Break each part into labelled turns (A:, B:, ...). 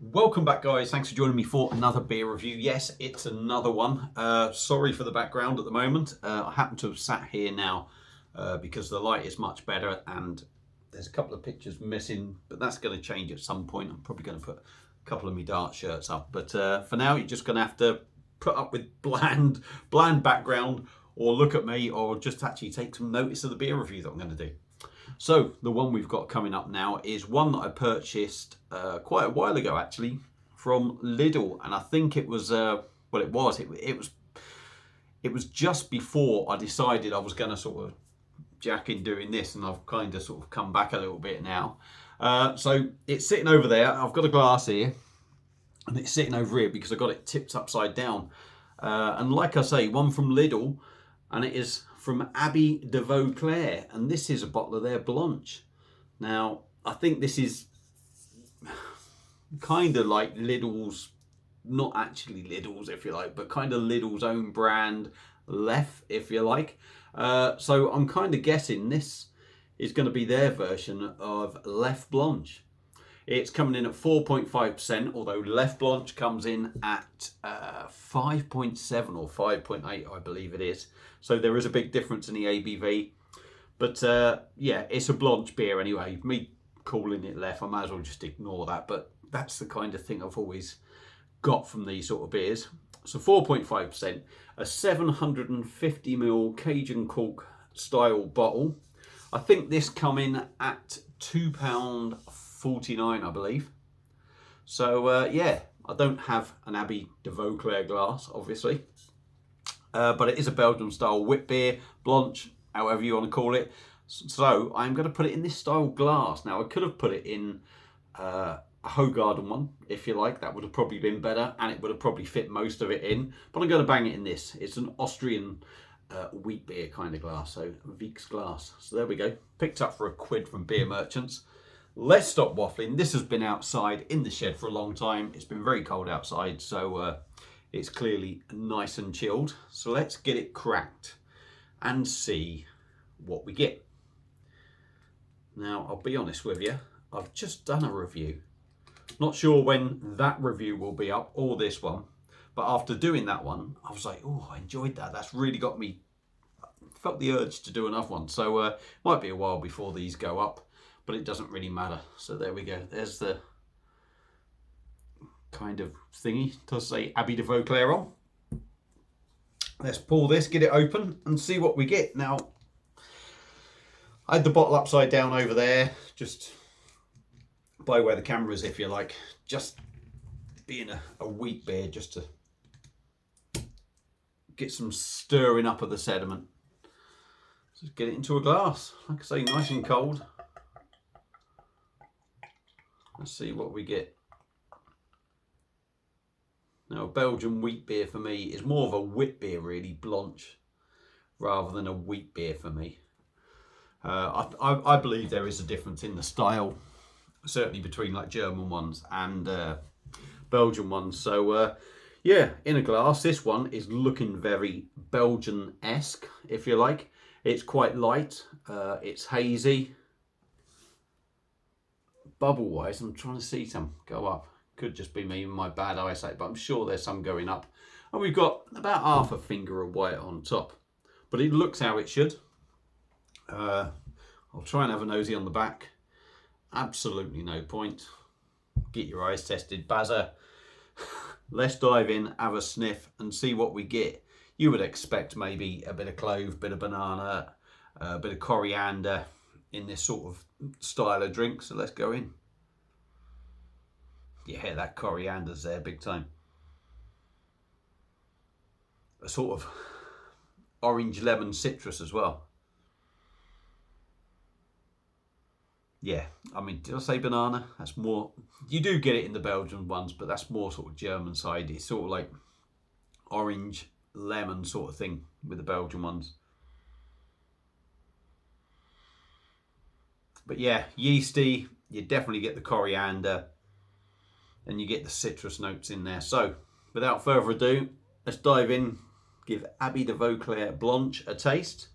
A: Welcome back, guys. Thanks for joining me for another beer review. Yes, it's another one. Sorry for the background at the moment. I happen to have sat here now because the light is much better and there's a couple of pictures missing, but that's going to change at some point. I'm probably going to put a couple of my dart shirts up, but for now you're just going to have to put up with bland background, or look at me, or just actually take some notice of the beer review that I'm going to do. So the one we've got coming up now is one that I purchased quite a while ago, actually, from Lidl, and I think it was it was just before I decided I was going to sort of jack in doing this, and I've kind of sort of come back a little bit now. So it's sitting over there. I've got a glass here, and it's sitting over here because I got it tipped upside down. And like I say, one from Lidl, and it is from Abbaye de Vauclair, and this is a bottle of their Blanche. Now, I think this is kind of like Lidl's, not actually Lidl's if you like, but kind of Lidl's own brand, Lef if you like. So I'm kind of guessing this is going to be their version of Lef Blanche. It's coming in at 4.5%, although Lef Blanche comes in at 5.7 or 5.8, I believe it is. So there is a big difference in the ABV. But yeah, it's a Blanche beer anyway. Me calling it Lef, I might as well just ignore that. But that's the kind of thing I've always got from these sort of beers. So 4.5%, a 750ml Cajun cork style bottle. I think this come in at £2.49, I believe. So yeah, I don't have an Abbaye de Vauclair glass, obviously, but it is a Belgian style wit beer, Blanche, however you want to call it. So I'm going to put it in this style glass. Now I could have put it in a Hoegaarden one, if you like. That would have probably been better, and it would have probably fit most of it in. But I'm going to bang it in this. It's an Austrian wheat beer kind of glass, so Viek's glass. So there we go. Picked up for £1 from Beer Merchants. Let's stop waffling. This has been outside in the shed for a long time. It's been very cold outside, so it's clearly nice and chilled. So let's get it cracked and see what we get. Now, I'll be honest with you, I've just done a review. Not sure when that review will be up, or this one, but after doing that one, I was like, oh, I enjoyed that. That's really got me, felt the urge to do another one. So might be a while before these go up, but it doesn't really matter. So there we go. There's the kind of thingy to say Abbaye de Vauclair on. Let's pull this, get it open, and see what we get. Now, I had the bottle upside down over there, just by where the camera is, if you like, just being a wheat beer, just to get some stirring up of the sediment. Just get it into a glass, like I say, nice and cold. Let's see what we get. Now, a Belgian wheat beer for me is more of a wit beer, really, Blanche, rather than a wheat beer for me. I believe there is a difference in the style, certainly between like German ones and Belgian ones. So yeah, in a glass, this one is looking very Belgian-esque, if you like. It's quite light, it's hazy. Bubble-wise, I'm trying to see some go up. Could just be me and my bad eyesight, but I'm sure there's some going up. And we've got about half a finger of white on top, but it looks how it should. I'll try and have a nosy on the back. Absolutely no point. Get your eyes tested, Bazza. Let's dive in, have a sniff, and see what we get. You would expect maybe a bit of clove, bit of banana, a bit of coriander in this sort of style of drink. So let's go in. Yeah, that coriander's there big time. A sort of orange lemon citrus as well. Yeah, I mean, did I say banana? That's more, you do get it in the Belgian ones, but that's more sort of German side. It's sort of like orange lemon sort of thing with the Belgian ones. But yeah, yeasty, you definitely get the coriander and you get the citrus notes in there. So without further ado, let's dive in, give Abbaye de Vauclair Blanche a taste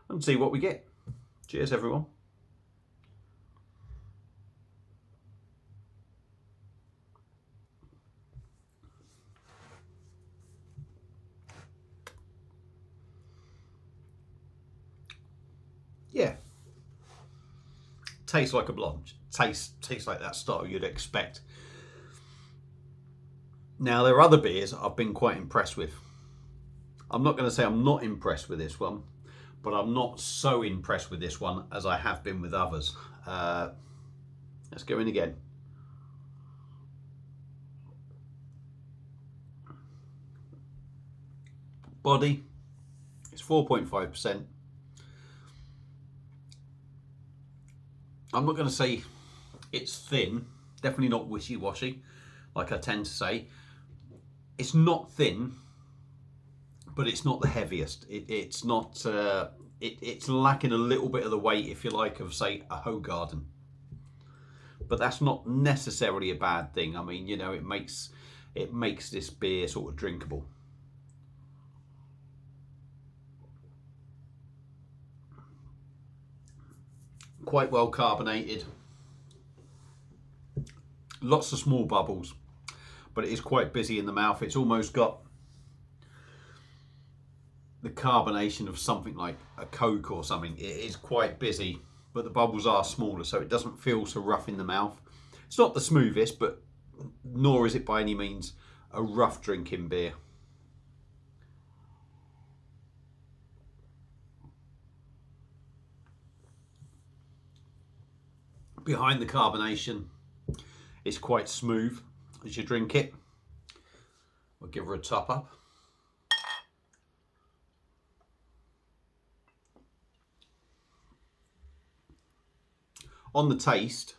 A: and see what we get. Cheers, everyone. tastes like a Blanche. Tastes like that style you'd expect. Now, there are other beers I've been quite impressed with. I'm not going to say I'm not impressed with this one, but I'm not so impressed with this one as I have been with others. Let's go in again. Body, it's 4.5%. I'm not going to say it's thin, definitely not wishy-washy, like I tend to say. It's not thin, but it's not the heaviest. It's not. It's lacking a little bit of the weight, if you like, of say a Hoegaarden. But that's not necessarily a bad thing. I mean, you know, it makes this beer sort of drinkable. Quite well carbonated. Lots of small bubbles, but it is quite busy in the mouth. It's almost got the carbonation of something like a Coke or something. It is quite busy, but the bubbles are smaller, so it doesn't feel so rough in the mouth. It's not the smoothest, but nor is it by any means a rough drinking beer. Behind the carbonation, it's quite smooth as you drink it. We'll give her a top up. On the taste,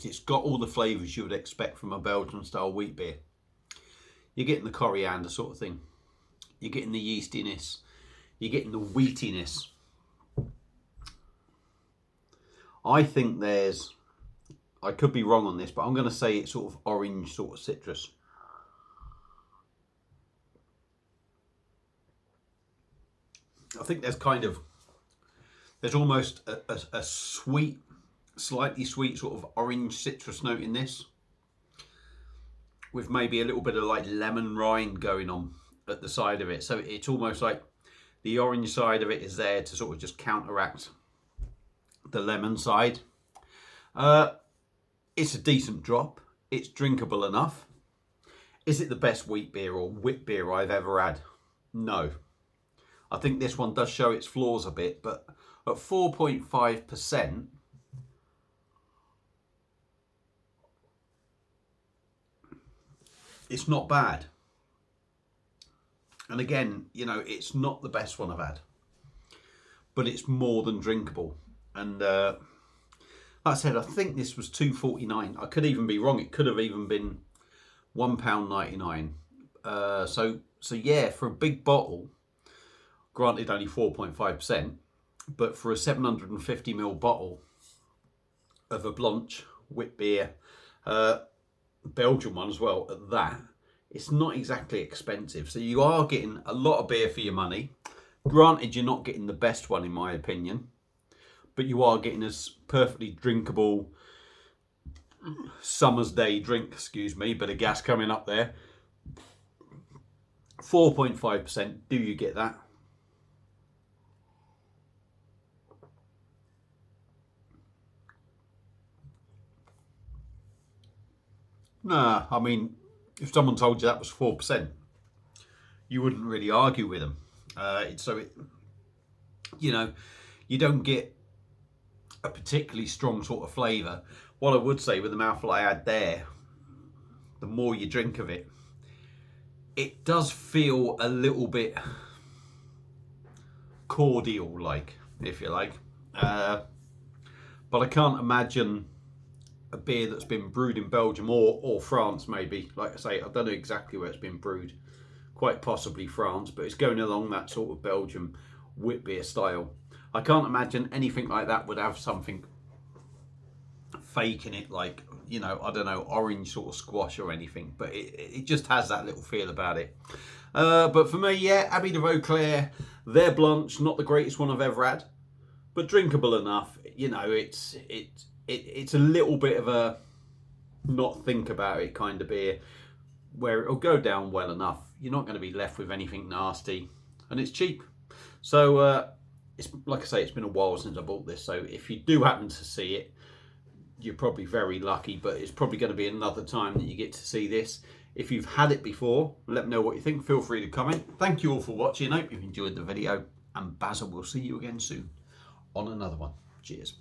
A: it's got all the flavours you would expect from a Belgian style wheat beer. You're getting the coriander sort of thing. You're getting the yeastiness. You're getting the wheatiness. I think there's, I could be wrong on this, but I'm going to say it's sort of orange, sort of citrus. I think there's almost a sweet, slightly sweet sort of orange citrus note in this, with maybe a little bit of like lemon rind going on at the side of it. So it's almost like the orange side of it is there to sort of just counteract the lemon side. It's a decent drop. It's drinkable enough. Is it the best wheat beer or wit beer I've ever had? No. I think this one does show its flaws a bit, but at 4.5%, it's not bad. And again, you know, it's not the best one I've had, but it's more than drinkable. And like I said, I think this was £2.49. I could even be wrong. It could have even been £1.99. So yeah, for a big bottle, granted only 4.5%, but for a 750ml bottle of a Blanche wit beer, Belgian one as well, at that, it's not exactly expensive. So you are getting a lot of beer for your money. Granted, you're not getting the best one in my opinion, but you are getting a perfectly drinkable summer's day drink, excuse me, bit of gas coming up there. 4.5%, do you get that? Nah, I mean, if someone told you that was 4%, you wouldn't really argue with them. You know, you don't get a particularly strong sort of flavour. What I would say with the mouthful I had there, the more you drink of it, it does feel a little bit cordial-like, if you like. But I can't imagine a beer that's been brewed in Belgium or France maybe. Like I say, I don't know exactly where it's been brewed. Quite possibly France, but it's going along that sort of Belgium wit beer style. I can't imagine anything like that would have something fake in it, like, you know, I don't know, orange sort of squash or anything, but it just has that little feel about it. But for me, yeah, Abbaye de Vauclair, their Blanche, not the greatest one I've ever had, but drinkable enough. You know, it's a little bit of a not think about it kind of beer, where it'll go down well enough. You're not going to be left with anything nasty, and it's cheap. So it's like I say, it's been a while since I bought this. So if you do happen to see it, you're probably very lucky, but it's probably going to be another time that you get to see this. If you've had it before, let me know what you think. Feel free to comment. Thank you all for watching. I hope you've enjoyed the video, and Basil will see you again soon on another one. Cheers.